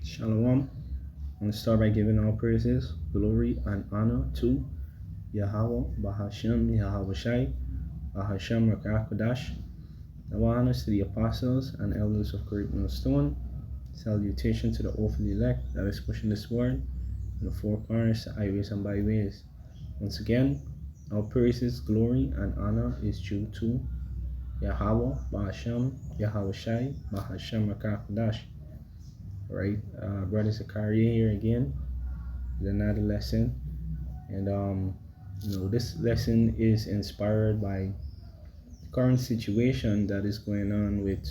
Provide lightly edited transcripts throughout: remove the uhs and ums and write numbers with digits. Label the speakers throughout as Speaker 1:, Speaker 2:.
Speaker 1: Shalom. I want to start by giving all praises, glory, and honor to Yahweh, Bahashem, Yahweh Shai, Bahashem, Rakakodash. Now honors to the apostles and elders of Great Millstone. Salutation to the awfully elect that is pushing this word in the four corners, the highways and byways. Once again, all praises, glory, and honor is due to Yahweh, Bahashem, Yahweh Shai, Bahashem, Rakakodash. Right, brother Zakaria here again with another lesson, and this lesson is inspired by the current situation that is going on with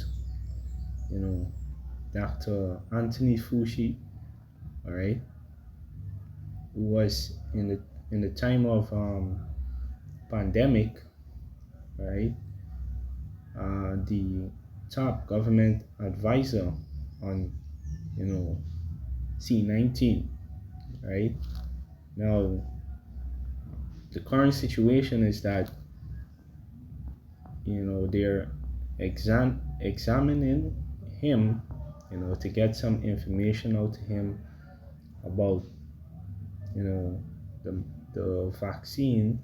Speaker 1: Dr. Anthony Fauci, all right, who was in the time of pandemic, right, the top government advisor on C-19, right? Now, the current situation is that they're examining him, to get some information out to him about the vaccine,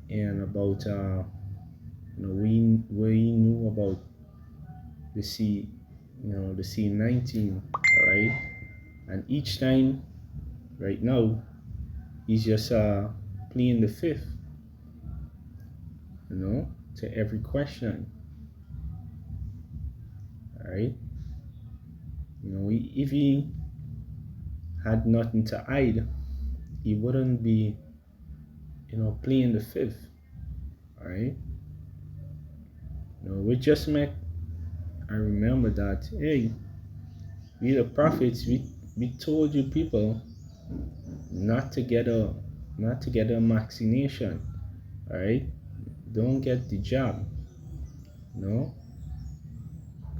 Speaker 1: and about we knew about the C-19, all right? And each time right now he's just pleading the fifth, to every question, all right? If he had nothing to hide, he wouldn't be pleading the fifth, all right? We just met. I remember that, hey, we the prophets, we told you people not to get a vaccination, all right? Don't get the jab,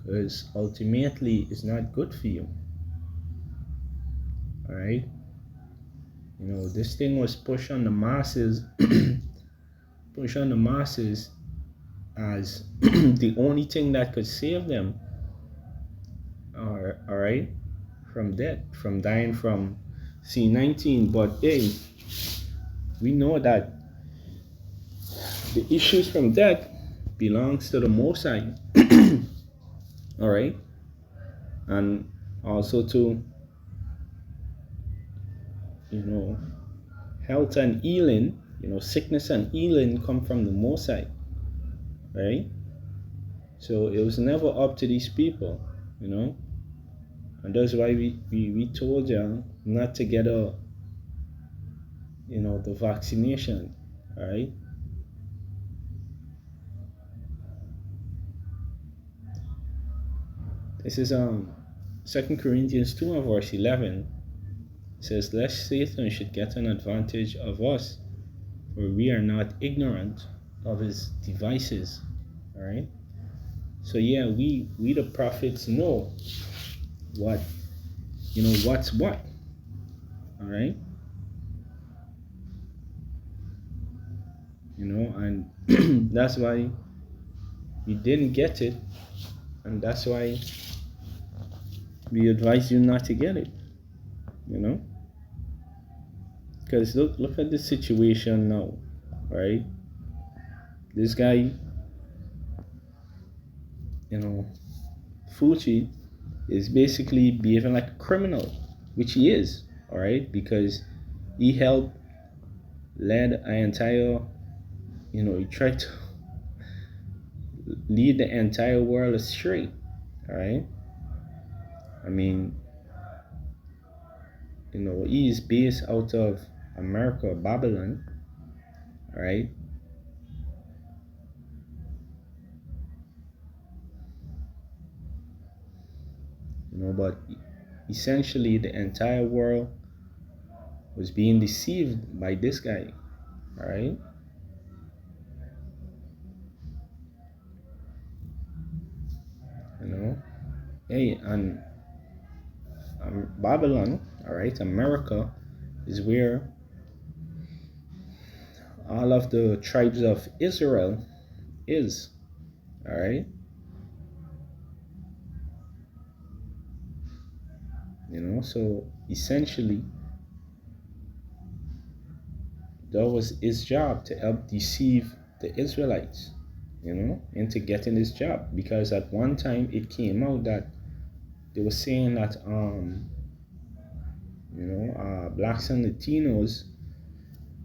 Speaker 1: because ultimately it's not good for you, all right? This thing was pushed on the masses, as the only thing that could save them, all right, from death, from dying from C-19. But hey, we know that the issues from death belongs to the Most High, all right, and also to health and healing. Sickness and healing come from the Most High, right? So it was never up to these people, and that's why we told you not to get the vaccination, all right? This is 2 Corinthians 2 and verse 11. It says, lest Satan should get an advantage of us, for we are not ignorant of his devices, all right? So yeah, we the prophets know what's what, all right? And that's why we didn't get it, and that's why we advise you not to get it, because look at the situation now, right? This guy, Fauci, is basically behaving like a criminal, which he is, all right, because he led an entire, he tried to lead the entire world astray, all right? I mean, he is based out of America, Babylon, all right? But essentially the entire world was being deceived by this guy, all right? Hey, and Babylon, all right, America is where all of the tribes of Israel is, all right? So essentially, that was his job to help deceive the Israelites, into getting this job. Because at one time it came out that they were saying that blacks and Latinos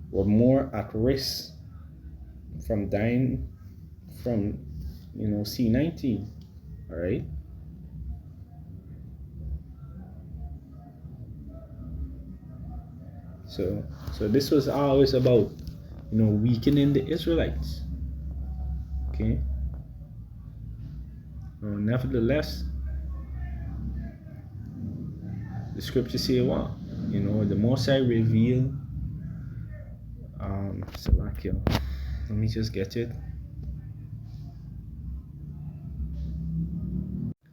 Speaker 1: were more at risk from dying from C-19. All right. So this was always about weakening the Israelites. Okay. Nevertheless, the scriptures say what? The Most High revealed Salakia. Let me just get it.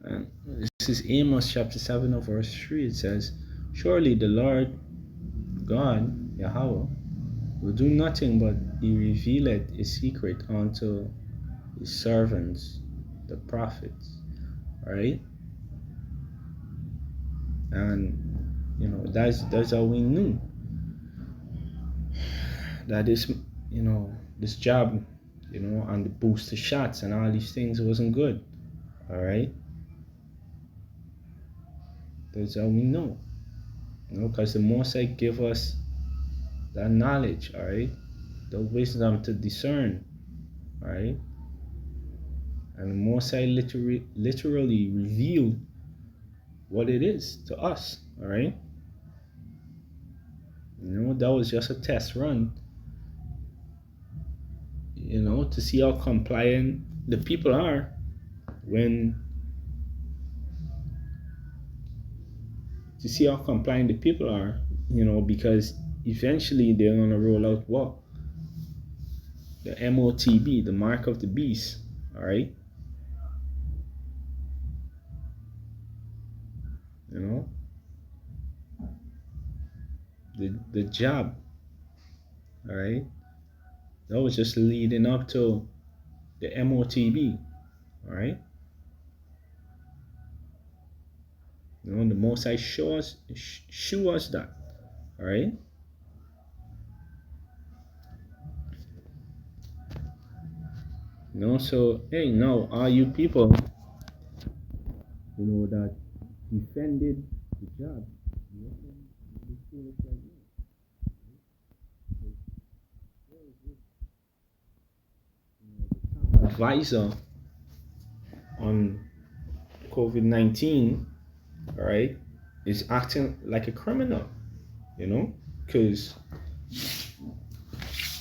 Speaker 1: And this is Amos chapter 7 of verse 3. It says, surely the Lord God, Yahweh, will do nothing but he revealeth his secret unto his servants, the prophets. Right? And that's how we knew that this job, and the booster shots and all these things wasn't good. All right. That's how we know. Because the Most High give us that knowledge, all right, the wisdom to discern, all right, and the Most High literally revealed what it is to us, all right. That was just a test run, to see how compliant the people are because eventually they're going to roll out what? The MOTB, the mark of the beast, all right? The job, all right? That was just leading up to the MOTB, all right? The Most High show us that, all right? So, hey, now, all you people, that defended the job, advisor on COVID-19, all right, is acting like a criminal, because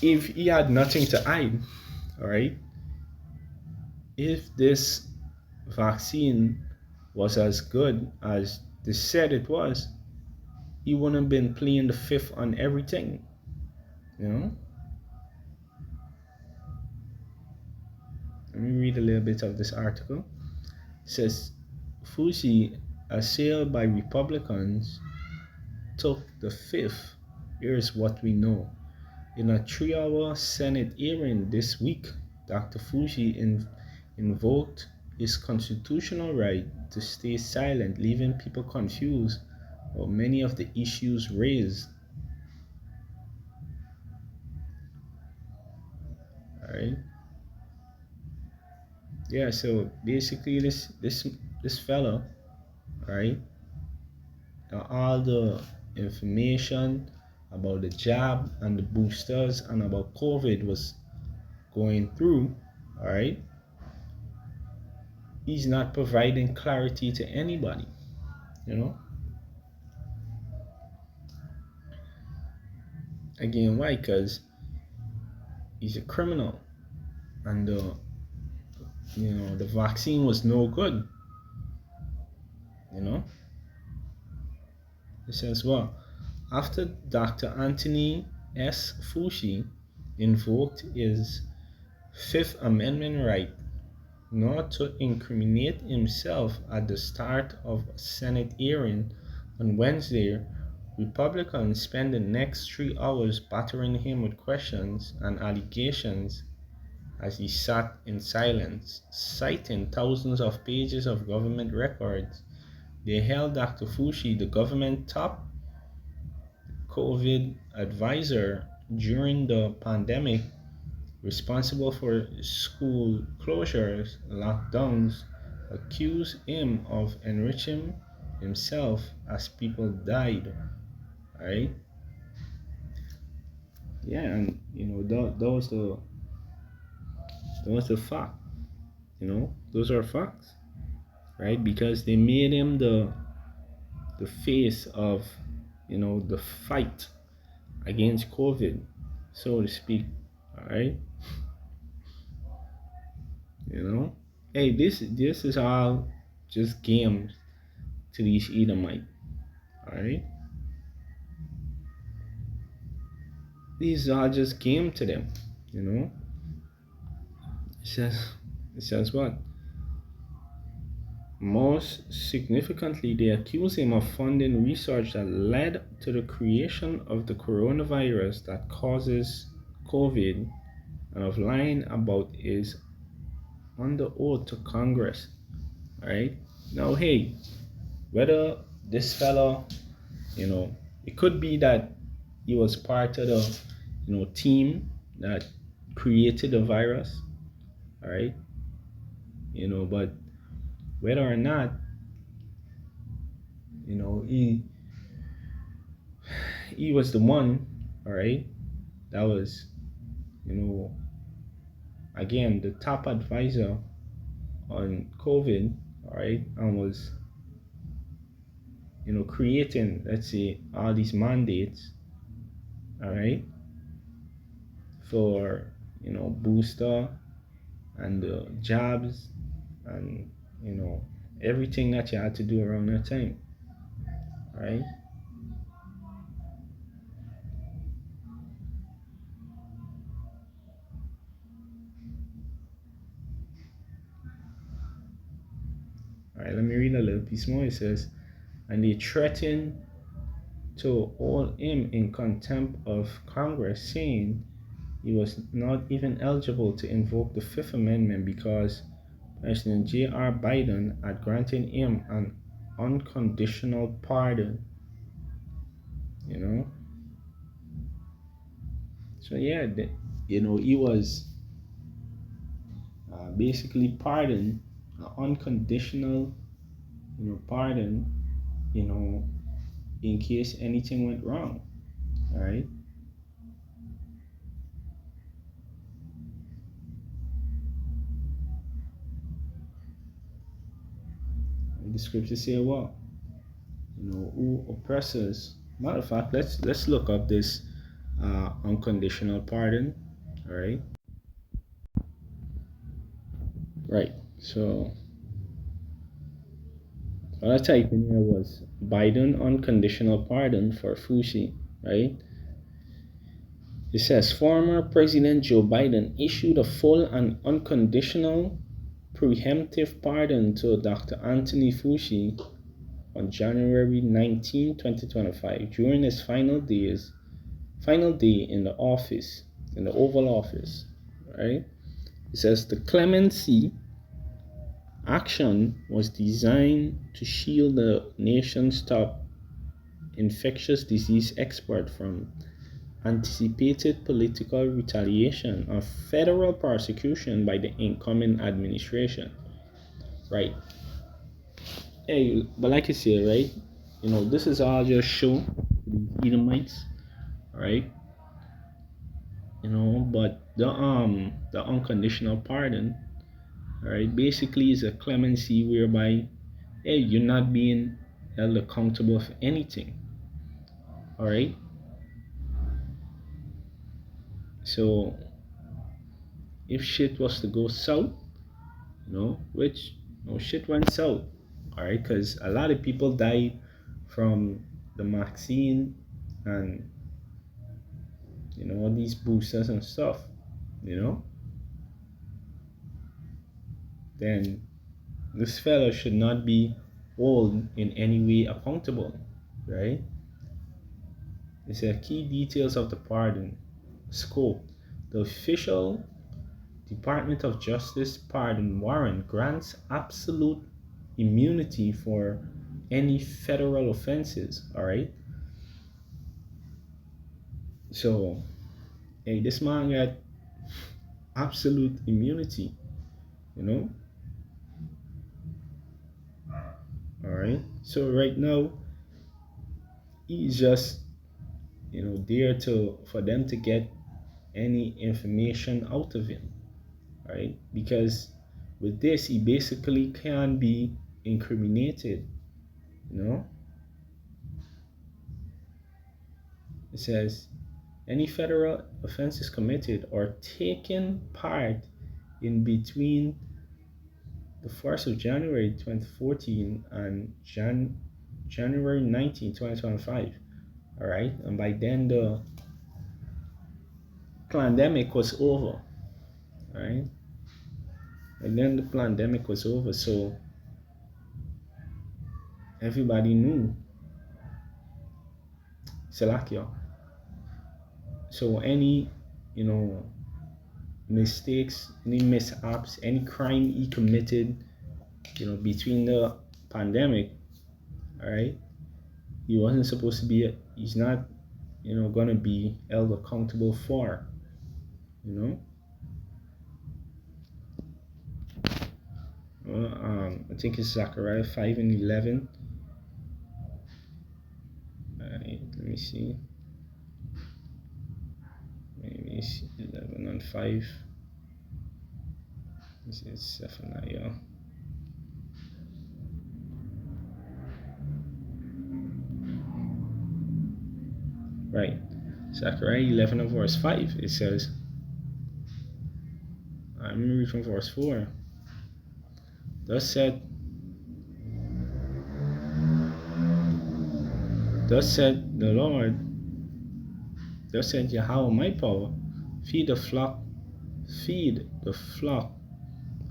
Speaker 1: if he had nothing to hide, all right, if this vaccine was as good as they said it was, he wouldn't have been playing the fifth on everything, Let me read a little bit of this article. It says, Fauci, assailed by Republicans, took the fifth. Here's what we know. In a 3-hour Senate hearing this week, Dr. Fauci invoked his constitutional right to stay silent, leaving people confused about many of the issues raised. All right. Yeah. So basically, this fellow, right? All the information about the jab and the boosters and about COVID was going through, all right? He's not providing clarity to anybody, Again, why? Because he's a criminal, and the vaccine was no good, It says, well, after Dr. Anthony S. Fauci invoked his Fifth Amendment right not to incriminate himself at the start of a Senate hearing on Wednesday, Republicans spent the next 3 hours battering him with questions and allegations as he sat in silence, citing thousands of pages of government records they held Dr. Fauci, the government top COVID advisor during the pandemic, responsible for school closures, lockdowns, accused him of enriching himself as people died. Right? Yeah, and that was the fact. Those are facts, right? Because they made him the face of the fight against COVID, so to speak. All right, you know. Hey, this is all just games to these Edomite. All right, these are just game to them. You know, it says it says what? Most significantly, they accuse him of funding research that led to the creation of the coronavirus that causes COVID and of lying about his under oath to Congress. Right? Now, hey, whether this fellow, it could be that he was part of the, team that created the virus. All right? But whether or not, he was the one, all right, that was, you know, again, the top advisor on COVID, all right, and was, creating, let's say, all these mandates, all right, for, booster and the jobs and, everything that you had to do around that time, all right. All right, let me read a little piece more. It says, and they threatened to hold him in contempt of Congress, saying he was not even eligible to invoke the Fifth Amendment because President J.R. Biden had granted him an unconditional pardon. So yeah, he was basically pardoned, unconditional, pardon, in case anything went wrong. All right. The scriptures say what? Who oppresses. Matter of fact, let's look up this unconditional pardon. All right. Right. So what I typed in here was Biden unconditional pardon for Fauci. Right. It says former President Joe Biden issued a full and unconditional preemptive pardon to Dr. Anthony Fauci on January 19, 2025, during his final day in the office, in the Oval Office, right? It says the clemency action was designed to shield the nation's top infectious disease expert from anticipated political retaliation or federal prosecution by the incoming administration, right? Hey, but like I said, right, this is all just show the Edomites, right? But the unconditional pardon, all right, basically is a clemency whereby, hey, you're not being held accountable for anything, all right. So if shit was to go south, which shit went south, all right, because a lot of people died from the vaccine and all these boosters and stuff, then this fellow should not be held in any way accountable, right? It says key details of the pardon scope. The official Department of Justice pardon warrant grants absolute immunity for any federal offenses. All right. So, hey, this man got absolute immunity. You know. All right. So right now, he's just there to for them to get any information out of him. Right? Because with this, he basically can be incriminated. You know. It says any federal offenses committed or taken part in between the 1st of January 2014 and January 19, 2025. All right. And by then, the pandemic was over. All right. And then the pandemic was over. So everybody knew. Salakia. So any, mistakes, any mishaps, any crime he committed, between the pandemic, all right, he wasn't supposed to be, he's not, gonna be held accountable for, I think it's Zechariah 5 and 11. All right, let me see. Maybe it's 11 and 5. This is Zephaniah. Right. Zechariah 11 and verse 5. It says, I'm going to read from verse 4. Thus said the Lord, thus said Yahweh my power, feed the flock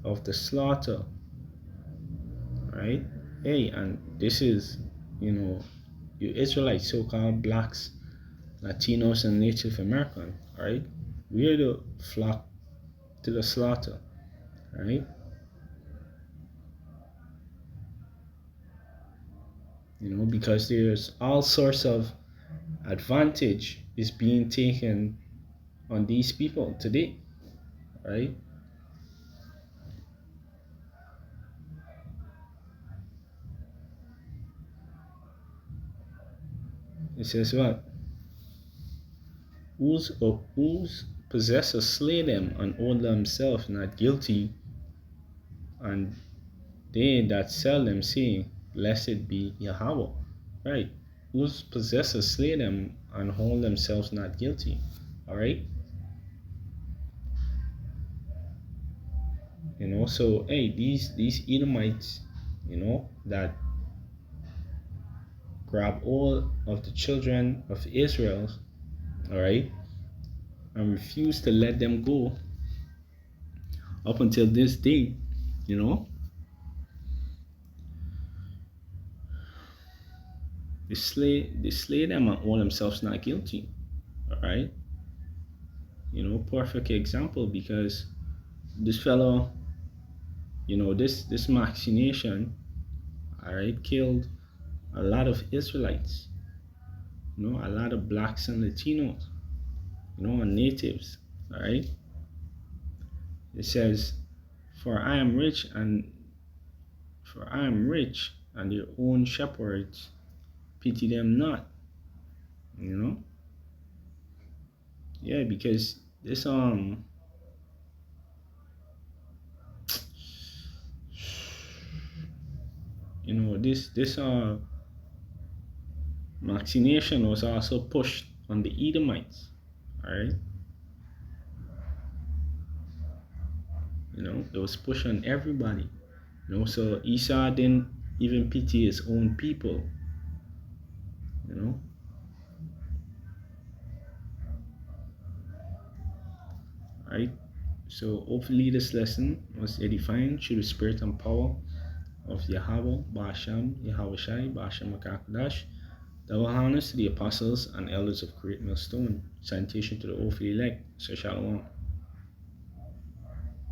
Speaker 1: of the slaughter. Right? Hey, and this is, you Israelites, so-called blacks, Latinos, and Native American. Right? We are the flock to the slaughter. Right? Because there's all sorts of advantage is being taken on these people today, right? It says what? Whose possessors slay them and hold themselves not guilty, and they that sell them say, Blessed be Yahweh. Right? Whose possessors slay them and hold themselves not guilty. Alright? So hey, these Edomites, that grab all of the children of Israel, alright, and refuse to let them go up until this day, they slay them and hold themselves not guilty. Alright? Perfect example, because this fellow, this vaccination, alright, killed a lot of Israelites, a lot of blacks and Latinos, and natives. Alright? It says, For I am rich and their own shepherds pity them not. Yeah, because this this vaccination was also pushed on the Edomites. Alright? It was pushed on everybody. So Esau didn't even pity his own people. Alright? So hopefully this lesson was edifying through the spirit and power of Yahweh, Ba'asham, Yahweh Shai, Ba'asham Makakadash. Double honors to the apostles and elders of Great Millstone. Sanitation to the hopefully elect. So shalom.